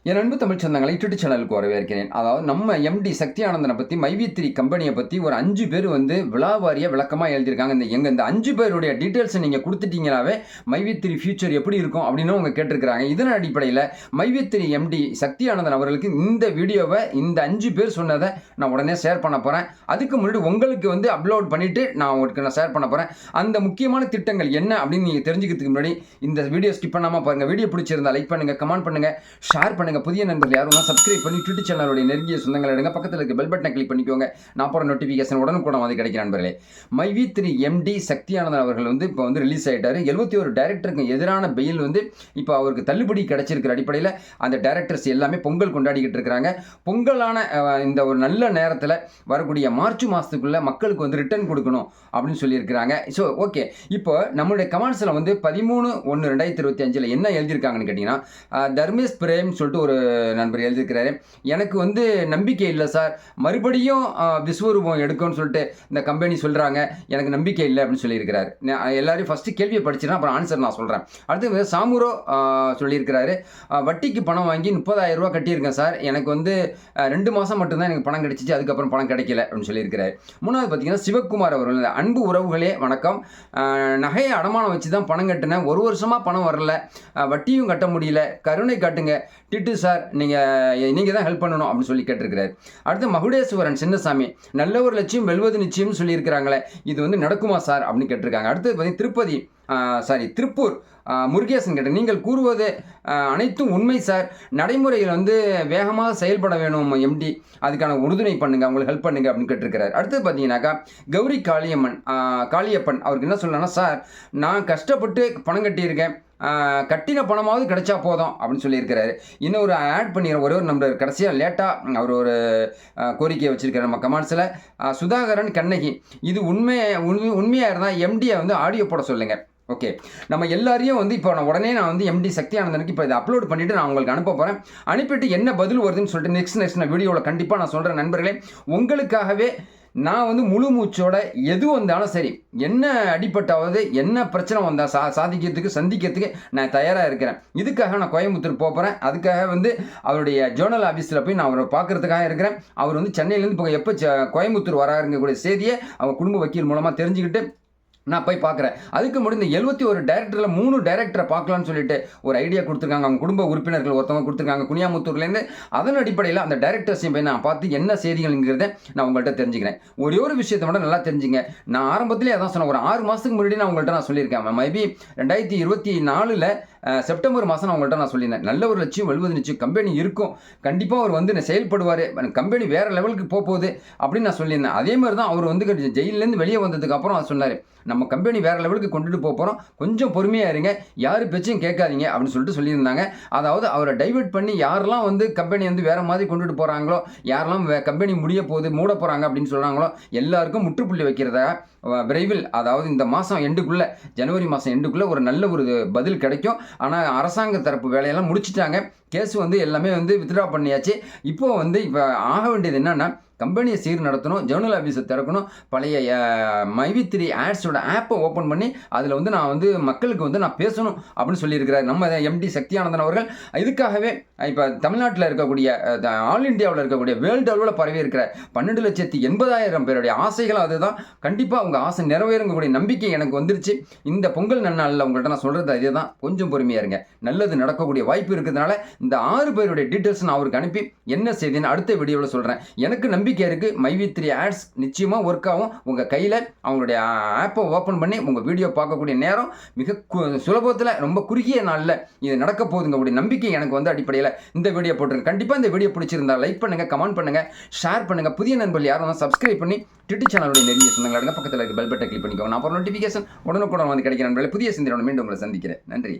என் அன்பு தமிழ் சொந்தங்களை யூடியூப் சேனலுக்கு வரவேற்கிறேன். அதாவது நம்ம எம்டி சக்தி ஆனந்தனை பற்றி மைவி3 கம்பெனியை பற்றி ஒரு 5 பேர் வந்து விலாவாரிய விளக்கமாக எழுதியிருக்காங்க. இந்த 5 பேருடைய டீட்டெயில்ஸை நீங்கள் கொடுத்துட்டீங்களாவே மைவி3 ஃபியூச்சர் எப்படி இருக்கும் அப்படின்னு அவங்க கேட்டிருக்கிறாங்க. இதன் அடிப்படையில் மைவி3 எம்டி சக்தி ஆனந்தன் அவர்களுக்கு இந்த வீடியோவை இந்த 5 பேர் சொன்னதை நான் உடனே ஷேர் பண்ண போகிறேன். அதுக்கு முன்னாடி உங்களுக்கு வந்து அப்லோட் பண்ணிவிட்டு நான் உங்களுக்கு ஷேர் பண்ண போகிறேன். அந்த முக்கியமான திட்டங்கள் என்ன அப்படின்னு நீங்கள் தெரிஞ்சுக்கிறதுக்கு முன்னாடி இந்த வீடியோ ஸ்கிப் பண்ணாமல் பாருங்கள். வீடியோ பிடிச்சிருந்தா லைக் பண்ணுங்கள், கமெண்ட் பண்ணுங்கள், ஷேர் பண்ணுங்கள். புதிய நண்பர்கள் யாரும் சப்ஸ்கிரைப் பண்ணி யூடியூப் சேனலுடைய நெருங்கிய சொந்தங்கள் எடுங்க. பக்கத்தில் இருக்க பெல் பட்டனை கிளிக் பண்ணிக்கோங்க. நான் போகிற நோட்டிஃபிகேஷன் உடனுக்குடன் வந்து கிடைக்கிற நண்பர்களே. மைவி3 எம்டி சக்தி ஆனந்தன் அவர்கள் வந்து இப்போ வந்து ரிலீஸ் ஆகிட்டார். 71 டைரக்டருக்கு எதிரான பெயில் வந்து இப்போ அவருக்கு தள்ளுபடி கிடைச்சிருக்கிற அடிப்படையில் அந்த டைரக்டர்ஸ் எல்லாமே பொங்கல் கொண்டாடிக்கிட்டு இருக்கிறாங்க. பொங்கலான இந்த ஒரு நல்ல நேரத்தில் வரக்கூடிய மார்ச் மாதத்துக்குள்ளே மக்களுக்கு வந்து ரிட்டர்ன் கொடுக்கணும் அப்படின்னு சொல்லியிருக்கிறாங்க. ஸோ ஓகே, இப்போ நம்மளுடைய கமெண்ட்ஸில் வந்து 13/1/2025 என்ன எழுதியிருக்காங்கன்னு கேட்டிங்கன்னா, தர்மேஷ் பிரேம் சொல்லிட்டு ஒரு நண்பர் எழுதியிருக்கிறாரு. எனக்கு வந்து நம்பிக்கை இல்லை சார், மறுபடியும் விஸ்வரூபம் எடுக்கும்னு சொல்லிட்டு இந்த கம்பெனி சொல்கிறாங்க, எனக்கு நம்பிக்கை இல்லை அப்படின்னு சொல்லியிருக்கிறாரு. எல்லாரையும் ஃபஸ்ட்டு கேள்வியை படிச்சுன்னா அப்புறம் ஆன்சர் நான் சொல்கிறேன். அடுத்து சாமுரோ சொல்லியிருக்கிறாரு, வட்டிக்கு பணம் வாங்கி 30,000 ரூபா கட்டியிருக்கேன் சார், எனக்கு வந்து 2 மாதம் மட்டும்தான் எனக்கு பணம் கிடைச்சிச்சு, அதுக்கப்புறம் பணம் கிடைக்கல அப்படின்னு சொல்லியிருக்கிறாரு. மூணாவது பார்த்தீங்கன்னா சிவக்குமார் அவர்கள், அன்பு உறவுகளே வணக்கம், நகையை அடமானம் வச்சு தான் பணம் கட்டினேன், 1 வருஷமாக பணம் வரல, வட்டியும் கட்ட முடியல, கருணை காட்டுங்க டிட்டு சார், நீங்கள் தான் ஹெல்ப் பண்ணணும் அப்படின்னு சொல்லி கேட்டிருக்கிறார். அடுத்து மகுடேஸ்வரன் சின்னசாமி, நல்ல ஒரு லட்சியம் வெல்வது நிச்சயம்னு சொல்லியிருக்கிறாங்களே, இது வந்து நடக்குமா சார் அப்படின்னு கேட்டிருக்காங்க. அடுத்து பார்த்தீங்கன்னா திருப்பூர் முருகேசன் கேட்ட, நீங்கள் கூறுவது அனைத்தும் உண்மை சார், நடைமுறையில் வந்து வேகமாக செயல்பட வேணும் எம்டி, அதுக்கான உறுதுணை பண்ணுங்க, அவங்களுக்கு ஹெல்ப் பண்ணுங்க அப்படின்னு கேட்டிருக்கிறார். அடுத்து பார்த்தீங்கன்னாக்கா கௌரி காளியப்பன் அவருக்கு என்ன சொல்லணும்னா, சார் நான் கஷ்டப்பட்டு பணம் கட்டியிருக்கேன், கட்டின பணமாவது கிடைச்சா போதும் அப்படின்னு சொல்லியிருக்கிறாரு. இன்னும் ஒரு ஆட் பண்ணிடுற ஒரே ஒரு நம்பர் கடைசியாக லேட்டாக அவர் ஒரு கோரிக்கையை வச்சிருக்காரு நம்ம கமெண்ட்ஸில். சுதாகரன் கண்ணகி, இது உண்மையாக இருந்தால் எம்டியை வந்து ஆடியோ போட சொல்லுங்கள். ஓகே, நம்ம எல்லாரையும் வந்து இப்போ நான் வந்து எம்டி சக்தி ஆனந்தனுக்கு இப்போ இதை அப்லோட் பண்ணிவிட்டு நான் உங்களுக்கு அனுப்ப போகிறேன். அனுப்பிட்டு என்ன பதில் வருதுன்னு சொல்லிட்டு நெக்ஸ்ட் நான் வீடியோவில் கண்டிப்பாக நான் சொல்கிறேன். நண்பர்களே, உங்களுக்காகவே நான் வந்து முழு மூச்சோட எது வந்தாலும் சரி, என்ன அடிப்பட்டாவது என்ன பிரச்சனை வந்தால் சாதிக்கிறதுக்கு சந்திக்கிறதுக்கு நான் தயாராக இருக்கிறேன். இதுக்காக நான் கோயம்புத்தூர் போகிறேன். அதுக்காக வந்து அவருடைய ஜோனல் ஆஃபீஸில் போய் நான் அவரை பார்க்குறதுக்காக இருக்கிறேன். அவர் வந்து சென்னையிலேருந்து இப்போ எப்போ கோயம்புத்தூர் வராருங்கக்கூடிய செய்தியை அவங்க குடும்ப வக்கீல் மூலமாக தெரிஞ்சுக்கிட்டு நான் போய் பார்க்குறேன். அதுக்கு முடிந்த 71 டைரக்டரில் 3 டைரக்டரை பார்க்கலான்னு சொல்லிட்டு ஒரு ஐடியா கொடுத்துருக்காங்க. அவங்க குடும்ப உறுப்பினர்கள் ஒருத்தவங்க கொடுத்துருக்காங்க குனியாமுத்தூர்லேருந்து. அதன் அடிப்படையில் அந்த டைரக்டர்ஸையும் போய் நான் பார்த்து என்ன செய்திகள்ங்கிறத நான் உங்கள்கிட்ட தெரிஞ்சுக்கிறேன். ஒரே ஒரு விஷயத்தை மட்டும் நல்லா தெரிஞ்சுங்க. நான் ஆரம்பத்திலே அதான் சொன்னேன், ஒரு 6 மாதத்துக்கு முன்னாடி நான் உங்கள்கிட்ட சொல்லியிருக்கேன். மேபி 2024 செப்டம்பர் மாதம் நான் உங்கள்கிட்ட சொல்லியிருந்தேன், நல்ல ஒரு லட்சியம் வெல்வது நிச்சயம், கம்பெனி இருக்கும், கண்டிப்பாக அவர் வந்து செயல்படுவார், கம்பெனி வேறு லெவலுக்கு போகுது அப்படின்னு நான் சொல்லியிருந்தேன். அதே மாதிரி தான் அவர் வந்து ஜெயிலேருந்து வெளியே வந்ததுக்கு அப்புறம் சொன்னார், நம்ம கம்பெனி வேறு லெவலுக்கு கொண்டுட்டு போகிறோம், கொஞ்சம் பொறுமையாக இருங்க, யார் பேச்சையும் கேட்காதீங்க அப்படின்னு சொல்லிட்டு சொல்லியிருந்தாங்க. அதாவது அவரை டைவெர்ட் பண்ணி யாரெல்லாம் வந்து கம்பெனி வந்து வேறு மாதிரி கொண்டுட்டு போகிறாங்களோ, யாரெல்லாம் கம்பெனி முடிய போகுது மூட போகிறாங்க அப்படின்னு சொல்கிறாங்களோ எல்லாருக்கும் முற்றுப்புள்ளி வைக்கிறதா விரைவில், அதாவது இந்த மாதம் எண்டுக்குள்ளே, ஜனவரி மாதம் எண்டுக்குள்ளே ஒரு நல்ல ஒரு பதில் கிடைக்கும். ஆனால் அரசாங்க தரப்பு வேலையெல்லாம் முடிச்சிட்டாங்க, கேஸ் வந்து எல்லாமே வந்து வித்ட்ரா பண்ணியாச்சு. இப்போ ஆக வேண்டியது என்னென்னா, கம்பெனியை சீர் நடத்தணும், ஜேர்னல் ஆஃபீஸை திறக்கணும், பழைய மைவி3 ஆட்ஸோட ஆப்பை ஓப்பன் பண்ணி அதில் வந்து நான் வந்து மக்களுக்கு வந்து நான் பேசணும் அப்படின்னு சொல்லியிருக்கிறார் நம்ம எம்டி சக்தி ஆனந்தன் அவர்கள். இதுக்காகவே இப்போ தமிழ்நாட்டில் இருக்கக்கூடிய ஆல் இண்டியாவில் இருக்கக்கூடிய வேர்ல்டு அளவில் பரவி இருக்கிற 12,80,000 பேருடைய ஆசைகள் அதுதான். கண்டிப்பாக உங்கள் ஆசை நிறைவேறக்கூடிய நம்பிக்கை எனக்கு வந்துருச்சு. இந்த பொங்கல் நன்னாளில் உங்கள்கிட்ட நான் சொல்கிறது அதே தான், கொஞ்சம் பொறுமையாக இருங்க, நல்லது நடக்கக்கூடிய வாய்ப்பு இருக்கிறதுனால இந்த 6 பேருடைய டீட்டெயில்ஸ் நான் அவருக்கு அனுப்பி என்ன செய்தின்னு அடுத்த வீடியோவில் சொல்கிறேன். எனக்கு நம்பிக்கை இருக்குது, மைவி3 ஆட்ஸ் நிச்சயமாக ஒர்க் ஆகும். உங்கள் கையில் அவங்களுடைய ஆப்பை ஓப்பன் பண்ணி உங்கள் வீடியோ பார்க்கக்கூடிய நேரம் மிக சுலபத்தில், ரொம்ப குறுகிய நாளில் இது நடக்க போகுதுங்க நம்பிக்கை எனக்கு வந்து அடிப்படையில் இந்த வீடியோ போட்டுருங்க. கண்டிப்பாக இந்த வீடியோ பிடிச்சிருந்தா லைக் பண்ணுங்கள், கமெண்ட் பண்ணுங்கள், ஷேர் பண்ணுங்கள். புதிய நண்பர்கள் யாரும் சப்ஸ்கிரைப் பண்ணி யூடியூப் சேனலுடைய நெருங்கிய சொந்தங்கள் பக்கத்தில் இருக்க பெல் பட்டனை கிளிக் பண்ணிக்கோங்க. நான் அப்புறம் நோட்டிஃபிகேஷன் உடனுக்குடன் வந்து கிடைக்கிற நண்பர்களே. புதிய சிந்தனையோட மீண்டும் உங்களை சந்திக்கிறேன். நன்றி.